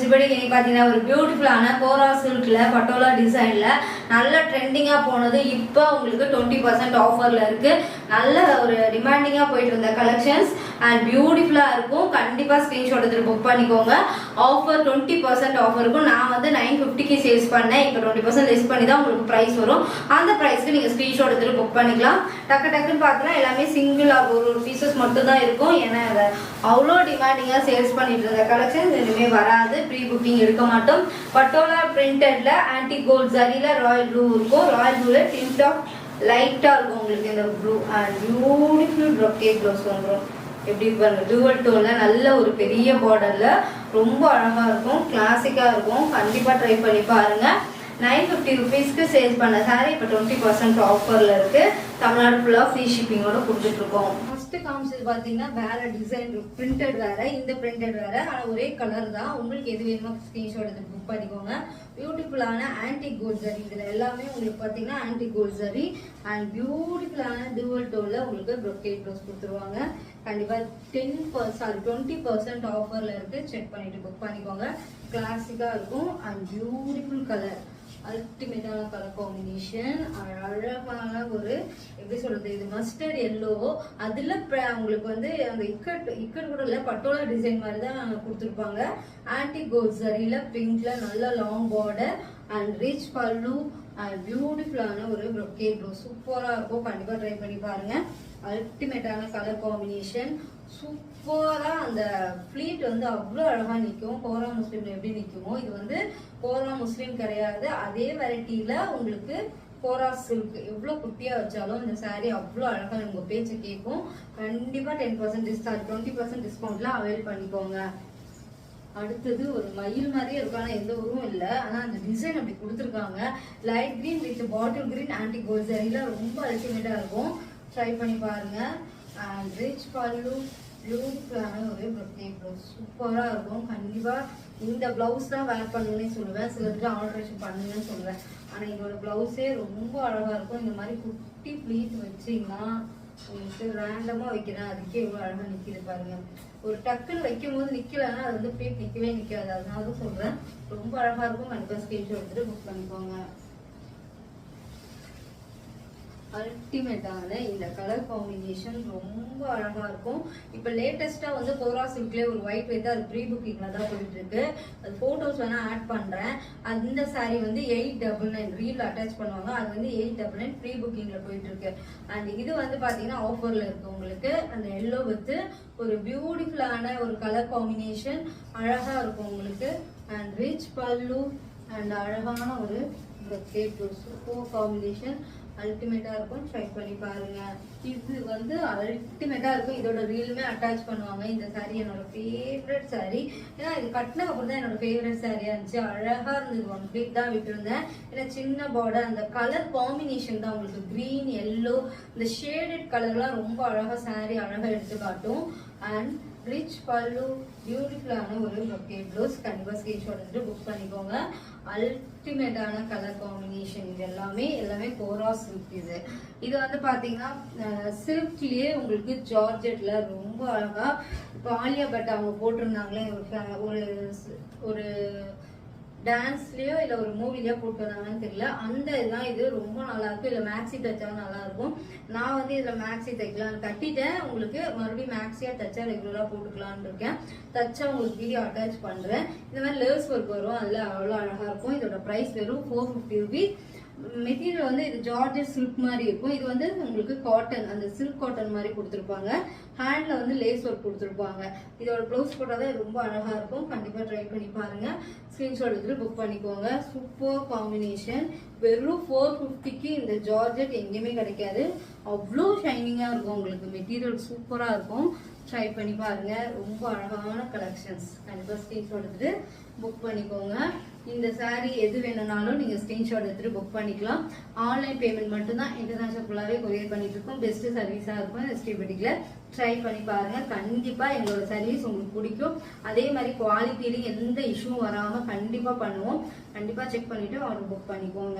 இப்படி பார்த்தீங்கன்னா ஒரு பியூட்டிஃபுல்லான கோரா சில்க்ல பட்டோலா டிசைன்ல நல்ல ட்ரெண்டிங்கா போனது. இப்போ உங்களுக்கு 20% ஆஃபர்ல இருக்கு. நல்ல ஒரு டிமாண்டிங்கா போயிட்டு இருந்த கலெக்ஷன்ஸ் அண்ட் பியூட்டிஃபுல்லா இருக்கும். கண்டிப்பா ஸ்கிரீன்ஷாட் எடுத்து புக் பண்ணிக்கோங்க. ஆஃபர் 20% ஆஃபர் இருக்கும். நான் வந்து 950க்கு சேல்ஸ் பண்ணேன். இப்போ 20% லெஸ் பண்ணி தான் உங்களுக்கு பிரைஸ் வரும். அந்த பிரைஸ்க்கு நீங்க ஸ்கிரீன்ஷாட் எடுத்து புக் பண்ணிக்கலாம். டக்குன்னு பார்த்தீங்கன்னா எல்லாமே சிங்கிள் ஒரு பீசஸ் மட்டும் தான் இருக்கும். ஏன்னா அவ்வளோ டிமாண்டிங்கா சேல்ஸ் பண்ணிட்டு இருந்த கலெக்ஷன்ஸ் இனிமே வராது. ப்ரீ புக்கிங் எடுக்க மாட்டோம். பட்டோலா பிரிண்டட்ல ஆன்டி கோல்ட் ஜரியில ராயல் ப்ளூ இருக்கும். ராயல் ப்ளூல டிண்ட் ஆஃப் லைட்டா இருக்கும் உங்களுக்கு இந்த blue and beautiful brocade blouse வந்துடும். எப்படி பாருங்க, டூவல் டோன்ல நல்ல ஒரு பெரிய பார்டர்ல ரொம்ப அழகா இருக்கும், கிளாசிக்கா இருக்கும். கண்டிப்பா ட்ரை பண்ணி பாருங்க. 950 ருபீஸ்க்கு சேல்ஸ் பண்ண சாரி இப்போ 20% ஆஃபர்ல இருக்கு. தமிழ்நாடு ஃபுல்லா ஃப்ரீ ஷிப்பிங்கோட கொடுத்துட்டு இருக்கோம். ஃபர்ஸ்ட் காமிச்சது பாத்தீங்கன்னா வேற டிசைன், பிரிண்டட் வேற, இந்த பிரிண்டட் வேற, ஆனா ஒரே கலர் தான். உங்களுக்கு எது வேணுமோ ஸ்கிரீன்ஷாட் எடுத்து புக் பண்ணிக்கோங்க. பியூட்டிஃபுல்லான ஆன்டி கோல்ட் ஜரி, இதுல எல்லாமே உங்களுக்கு பாத்தீங்கன்னா ஆன்டி கோல்ட் ஜரி அண்ட் பியூட்டிஃபுல்லான டூவல் டோன்ல உங்களுக்கு ப்ரொக்கேட் ப்ளவுஸ் கொடுத்துருவாங்க. கண்டிப்பா 20% ஆஃபர்ல இருக்கு. செக் பண்ணிட்டு புக் பண்ணிக்கோங்க. கிளாசிக்கா இருக்கும் அண்ட் பியூட்டிஃபுல் கலர், அல்டிமேட்டான கலர் காம்பினேஷன். அழகான ஒரு எப்படி சொல்றது, இது மஸ்டர்ட் எல்லோ, அதுல உங்களுக்கு வந்து அந்த இக்கட் கூட இல்ல, பட்டோலா டிசைன் மாதிரி தான் கொடுத்துருப்பாங்க. ஆன்டி கோல்ட் ஜரியில பிங்க்ல நல்ல லாங் பார்டர் அண்ட் ரிச் பல்லு அண்ட் பியூட்டிஃபுல்லான ஒரு ப்ரொக்கேட் ப்ளவுஸ் சூப்பரா இருக்கும். கண்டிப்பா ட்ரை பண்ணி பாருங்க. அல்டிமேட்டான கலர் காம்பினேஷன், சூப்பரா அந்த ஃபிளீட் வந்து அவ்வளோ அழகா நிற்கும். கோரா முஸ்லீம்ல எப்படி நிற்குமோ இது வந்து கோரா முஸ்லீம் கிடையாது. அதே வெரைட்டியில உங்களுக்கு கோரா சில்க் எவ்வளவு குட்டியா வச்சாலும் இந்த சாரீ அவ்வளோ அழகா உங்க பேச்சு கேட்கும். கண்டிப்பா 10% டிஸ்கவுண்ட் 20% டிஸ்கவுண்ட்ல அவைல் பண்ணிக்கோங்க. அடுத்தது ஒரு மயில் மாதிரியே இருக்கும், ஆனா எந்த உருவம் இல்லை, ஆனா அந்த டிசைன் அப்படி கொடுத்துருக்காங்க. Light green with bottle green antique gold ஜரியில ரொம்ப அல்டிமேட்டா இருக்கும். ட்ரை பண்ணி பாருங்க. அண்ட் ரிச் பல்லு, பியூட்டிஃபுல்லான ஒரு ப்ரொக்கேட் ப்ளவுஸ் சூப்பரா இருக்கும். கண்டிப்பா இந்த பிளவுஸ் தான் வேர் பண்ணுங்கன்னு சொல்லுவேன். சிலருக்கு ஆல்ட்ரேஷன் பண்ணுங்கன்னு சொல்லுவேன். ஆனா இதோட பிளவுஸே ரொம்ப அழகா இருக்கும். இந்த மாதிரி குட்டி ப்ளீட் வச்சீங்கன்னா உங்களுக்கு ரேண்டமா வைக்கிறேன், அதுக்கே எவ்வளவு அழகா நிக்கிது பாருங்க. ஒரு டக்குன்னு வைக்கும் போது நிக்கலன்னா அது வந்து ப்ளீட் நிக்கவே நிக்காது. அதனால சொல்றேன், ரொம்ப அழகா இருக்கும். கண்டிப்பா ஸ்கிரீன்ஷாட் எடுத்துட்டு புக் பண்ணிக்கோங்க. அல்டிமேட்டான இந்த கலர் காம்பினேஷன் ரொம்ப அழகா இருக்கும். இப்ப லேட்டஸ்டா வந்து கோரா சில்க்ல ஒரு ஒயிட் வைத்தா அது ப்ரீ புக்கிங்ல தான் போயிட்டு இருக்கு. அது போட்டோஸ் வேணா ஆட் பண்றேன். அந்த சாரி வந்து 899 ரீல் அட்டாச் பண்ணுவாங்க. அது வந்து 899 ப்ரீ புக்கிங்ல போயிட்டு இருக்கு. அண்ட் இது வந்து பாத்தீங்கன்னா ஆஃபர்ல இருக்கு உங்களுக்கு. அந்த எல்லோ வித் ஒரு பியூட்டிஃபுல்லான ஒரு கலர் காம்பினேஷன் அழகா இருக்கும் உங்களுக்கு. அண்ட் ரிச் பல்லு அண்ட் அழகான ஒரு சூப்பர் காம்பினேஷன் அல்டிமேட்டா இருக்கும். ட்ரை பண்ணி பாருங்க. இது வந்து அல்டிமேட்டா இருக்கும். இதோட ரீலுமே அட்டாச் பண்ணுவாங்க. இந்த சாரி என்னோட ஃபேவரட் சாரி. ஏன்னா இது கட்டின அப்புறம் தான் என்னோட ஃபேவரட் சாரியா இருந்துச்சு. அழகா இருந்தது. 1 வீக் தான் விட்டுருந்தேன். ஏன்னா சின்ன பார்டர், அந்த கலர் காம்பினேஷன் தான் உங்களுக்கு கிரீன் எல்லோ, இந்த ஷேடட் கலர்லாம் ரொம்ப அழகா சாரி அழகா எடுத்து காட்டும். அண்ட் ரிச் பல்லு, பியூட்டிஃபுல்லான ஒரு ப்ரொக்கேட் ப்ளவுஸ். கண்டிப்பா ஸ்கிரீன்ஷாட் எடுத்து புக் பண்ணிக்கோங்க. அல்டிமேட்டான கலர் காம்பினேஷன். இது எல்லாமே கோரா சில்க். இது வந்து பாத்தீங்கன்னா சில்க்லயே உங்களுக்கு ஜார்ஜெட்ல ரொம்ப அழகா இப்போ ஆலியா பட் அவங்க போட்டிருந்தாங்களே ஒரு டான்ஸ்லயோ இல்ல ஒரு மூவிலயோ போட்டு வந்தாங்கன்னு தெரியல. அந்த இதெல்லாம் இது ரொம்ப நல்லா இருக்கும். இல்ல மேக்ஸி தைச்சாலும் நல்லா இருக்கும். நான் வந்து இதுல மேக்ஸி தைக்கலாம் கட்டிட்டேன். உங்களுக்கு மறுபடியும் மேக்ஸியா தைச்சா ரெகுலரா போட்டுக்கலாம்னு இருக்கேன். தச்சா உங்களுக்கு வீடியோ அட்டாச் பண்றேன். இந்த மாதிரி லேஸ் ஒர்க் வரும், அதுல அவ்வளவு அழகா இருக்கும். இதோட பிரைஸ் வெறும் 450 ருபீஸ். மெட்டீரியல் வந்து இது ஜார்ஜெட் சில்க் மாதிரி இருக்கும். இது வந்து உங்களுக்கு காட்டன், அந்த சில்க் காட்டன் மாதிரி கொடுத்துருப்பாங்க. ஹேண்ட்ல வந்து லேஸ் ஒர்க் கொடுத்துருப்பாங்க. இதோட ப்ளவுஸ் போட்டாதான் ரொம்ப அழகா இருக்கும். கண்டிப்பா ட்ரை பண்ணி பாருங்க. ஸ்கிரீன்ஷாட் எடுத்துட்டு புக் பண்ணிக்கோங்க. Super combination. வெறும் 450க்கு இந்த ஜார்ஜெட் எங்கேயுமே கிடைக்காது. அவ்வளோ ஷைனிங்கா இருக்கும் உங்களுக்கு. மெட்டீரியல் சூப்பரா இருக்கும். ட்ரை பண்ணி பாருங்க. ரொம்ப அழகான கலெக்ஷன்ஸ். கண்டிப்பா ஸ்கிரீன்ஷாட் எடுத்துட்டு புக் பண்ணிக்கோங்க. இந்த சாரி எது வேணும்னாலும் நீங்க ஸ்கிரீன்ஷாட் எடுத்துட்டு புக் பண்ணிக்கலாம். ஆன்லைன் பேமெண்ட் மட்டும்தான். இன்டர்நேஷனல் ஃபுல்லாவே கொரியர் பண்ணிட்டு இருக்கோம். பெஸ்ட் சர்வீஸா இருக்கும். எஸ்டிபெட்டிக்ல ட்ரை பண்ணி பாருங்க. கண்டிப்பா எங்களோட சர்வீஸ் உங்களுக்கு பிடிக்கும். அதே மாதிரி குவாலிட்டியில எந்த இஷ்யூவும் வராம கண்டிப்பா பண்ணுவோம். கண்டிப்பா செக் பண்ணிட்டு ஆர்டர் புக் பண்ணிக்கோங்க.